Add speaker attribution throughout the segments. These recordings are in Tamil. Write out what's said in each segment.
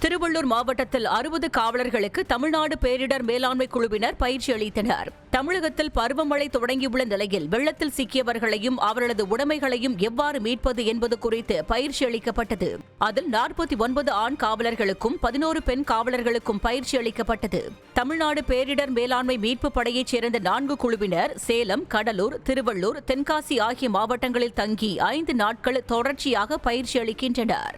Speaker 1: திருவள்ளூர் மாவட்டத்தில் 60 காவலர்களுக்கு தமிழ்நாடு பேரிடர் மேலாண்மை குழுவினர் பயிற்சி அளித்தனர். தமிழகத்தில் பருவமழை தொடங்கியுள்ள நிலையில் வெள்ளத்தில் சிக்கியவர்களையும் அவர்களது உடைமைகளையும் எவ்வாறு மீட்பது என்பது குறித்து பயிற்சி அளிக்கப்பட்டது. அதில் 49 ஆண் காவலர்களுக்கும் 11 பெண் காவலர்களுக்கும் பயிற்சி அளிக்கப்பட்டது. தமிழ்நாடு பேரிடர் மேலாண்மை மீட்பு படையைச் சேர்ந்த 4 குழுவினர் சேலம், கடலூர், திருவள்ளூர், தென்காசி ஆகிய மாவட்டங்களில் தங்கி 5 நாட்கள் தொடர்ச்சியாக பயிற்சி அளிக்கின்றனர்.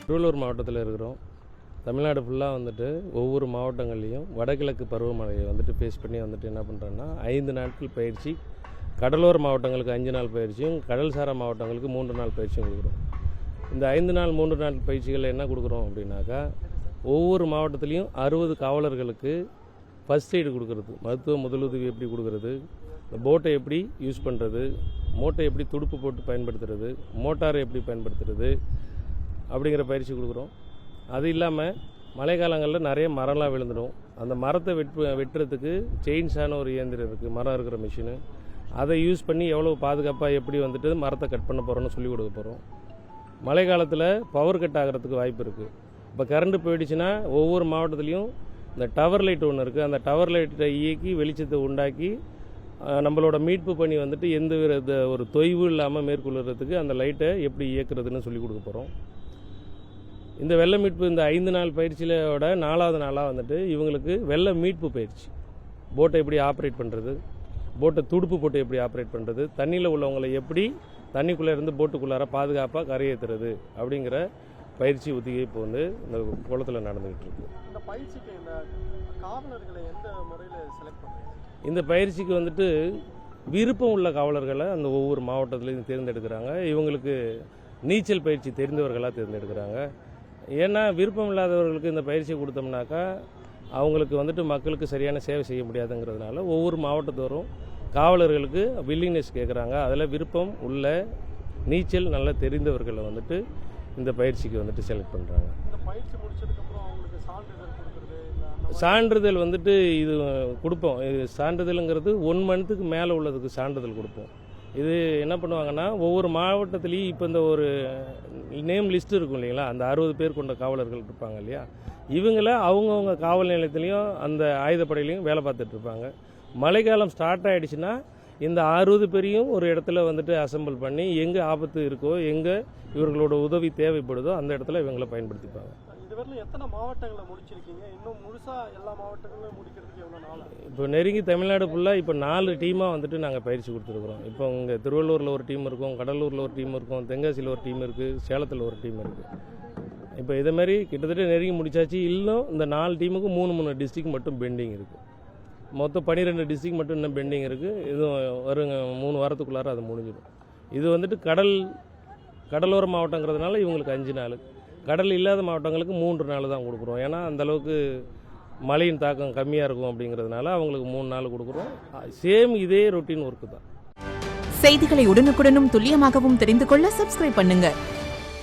Speaker 2: திருவள்ளூர் மாவட்டத்தில் இருக்கிறோம். தமிழ்நாடு ஃபுல்லாக வந்துட்டு ஒவ்வொரு மாவட்டங்கள்லேயும் வடகிழக்கு பருவமழையை ஃபேஸ் பண்ணி என்ன பண்ணுறோன்னா 5 நாட்கள் பயிற்சி, கடலோர மாவட்டங்களுக்கு 5 நாள் பயிற்சியும், கடல் சாரா மாவட்டங்களுக்கு 3 நாள் பயிற்சியும் கொடுக்குறோம். இந்த 5 நாள் 3 நாள் பயிற்சிகளில் என்ன கொடுக்குறோம் அப்படின்னாக்கா, ஒவ்வொரு மாவட்டத்துலேயும் 60 காவலர்களுக்கு ஃபர்ஸ்ட் எய்டு கொடுக்குறது, மருத்துவ முதலுதவி எப்படி கொடுக்குறது, இந்த போட்டை எப்படி யூஸ் பண்ணுறது, மோட்டை எப்படி துடுப்பு போட்டு பயன்படுத்துறது, மோட்டாரை எப்படி பயன்படுத்துறது அப்படிங்கிற பயிற்சி கொடுக்குறோம். அது இல்லாமல் மழை காலங்களில் நிறைய மரம்லாம் விழுந்துடும். அந்த மரத்தை வெட்டுறதுக்கு செயின்ஸான ஒரு இயந்திரம் இருக்குது, மரம் இருக்கிற மிஷினு. அதை யூஸ் பண்ணி எவ்வளோ பாதுகாப்பாக எப்படி மரத்தை கட் பண்ண போகிறோன்னு சொல்லிக் கொடுக்க போகிறோம். மழை காலத்தில் பவர் கட் ஆகிறதுக்கு வாய்ப்பு இருக்குது. இப்போ கரண்ட்டு போயிடுச்சுன்னா ஒவ்வொரு மாவட்டத்துலேயும் இந்த டவர் லைட் ஒன்று இருக்குது. அந்த டவர் லைட்டை இயக்கி வெளிச்சத்தை உண்டாக்கி நம்மளோட மீட்பு பணி எந்த வித ஒரு தொய்வு இல்லாமல் மேற்கொள்கிறதுக்கு அந்த லைட்டை எப்படி இயக்குறதுன்னு சொல்லிக் கொடுக்க போகிறோம். இந்த வெள்ள மீட்பு இந்த 5 நாள் பயிற்சியோட 4வது நாளாக இவங்களுக்கு வெள்ள மீட்பு பயிற்சி, போட்டை எப்படி ஆப்ரேட் பண்ணுறது, போட்டை துடுப்பு போட்டு எப்படி ஆப்ரேட் பண்ணுறது, தண்ணியில் உள்ளவங்களை எப்படி தண்ணிக்குள்ளே இருந்து போட்டுக்குள்ளார பாதுகாப்பாக கரையேற்றுறது அப்படிங்கிற பயிற்சி ஒத்திகை இப்போ இந்த குளத்தில் நடந்துகிட்டு இருக்கு.
Speaker 3: இந்த பயிற்சிக்கு இந்த காவலர்களை எந்த முறையில் செலக்ட் பண்ணுறீங்க?
Speaker 2: இந்த பயிற்சிக்கு விருப்பம் உள்ள காவலர்களை அந்த ஒவ்வொரு மாவட்டத்திலையும் தேர்ந்தெடுக்கிறாங்க. இவங்களுக்கு நீச்சல் பயிற்சி தெரிந்தவர்களாக தேர்ந்தெடுக்கிறாங்க. ஏன்னா விருப்பம் இல்லாதவர்களுக்கு இந்த பயிற்சியை கொடுத்தோம்னாக்கா அவங்களுக்கு மக்களுக்கு சரியான சேவை செய்ய முடியாதுங்கிறதுனால ஒவ்வொரு மாவட்டத்தோறும் காவலர்களுக்கு வில்லிங்னஸ் கேட்குறாங்க. அதில் விருப்பம் உள்ள நீச்சல் நல்லா தெரிந்தவர்களை இந்த பயிற்சிக்கு செலக்ட் பண்ணுறாங்க.
Speaker 3: இந்த பயிற்சி முடிச்சதுக்கப்புறம் அவங்களுக்கு சான்றிதழ் கொடுக்குறது,
Speaker 2: சான்றிதழ் இது கொடுப்போம். இது சான்றிதழ்ங்கிறது 1 மந்த்துக்கு மேலே உள்ளதுக்கு சான்றிதழ் கொடுப்போம். இது என்ன பண்ணுவாங்கன்னா, ஒவ்வொரு மாவட்டத்துலேயும் இப்போ இந்த ஒரு நேம் லிஸ்ட்டு இருக்கும் இல்லைங்களா, அந்த 60 பேர் கொண்ட காவலர்கள் இருப்பாங்க இல்லையா, இவங்கள அவங்கவுங்க காவல் நிலையத்துலேயும் அந்த ஆயுதப்படையிலையும் வேலை பார்த்துட்ருப்பாங்க. மழைக்காலம் ஸ்டார்ட் ஆகிடுச்சுன்னா இந்த 60 பேரையும் ஒரு இடத்துல அசம்பிள் பண்ணி எங்கே ஆபத்து இருக்கோ, எங்கே இவர்களோட உதவி தேவைப்படுதோ அந்த இடத்துல இவங்களை பயன்படுத்திப்பாங்க.
Speaker 3: இதுவரையிலும் எத்தனை மாவட்டங்களை முடிச்சிருக்கீங்க? இன்னும் முழுசாக எல்லா மாவட்டங்களும் முடிக்கிறதுக்கு எவ்வளோ நாள்?
Speaker 2: இப்போ நெருங்கி தமிழ்நாடு ஃபுல்லாக இப்போ 4 டீமாக நாங்கள் பயிற்சி கொடுத்துருக்குறோம். இப்போ இங்கே திருவள்ளூரில் ஒரு டீம் இருக்கும், கடலூரில் ஒரு டீம் இருக்கும், தென்காசியில் ஒரு டீம் இருக்குது, சேலத்தில் ஒரு டீம் இருக்குது. இப்போ இதேமாரி கிட்டத்தட்ட நெருங்கி முடிச்சாச்சு. இன்னும் இந்த 4 டீமுக்கு 3 டிஸ்ட்ரிக்ட் மட்டும் பெண்டிங் இருக்குது. மொத்தம் 12 டிஸ்ட்ரிக்ட் மட்டும் இன்னும் பெண்டிங் இருக்குது. இதுவும் வருங்க 3 வாரத்துக்குள்ளார அது முடிஞ்சிடும். இது கடலோர மாவட்டங்கிறதுனால இவங்களுக்கு 5 நாள், கடல் இல்லாத மாவட்டங்களுக்கு 3 நாள் தான் கொடுக்குறோம். ஏன்னா அந்தளவுக்கு மழையின் தாக்கம் கம்மியாக இருக்கும் அப்படிங்கிறதுனால அவங்களுக்கு 3 நாள் கொடுக்குறோம். சேம் இதே ரொட்டீன் ஒர்க்கு தான்.
Speaker 4: செய்திகளை உடனுக்குடனும் துல்லியமாகவும் தெரிந்து கொள்ள சப்ஸ்கிரைப் பண்ணுங்க.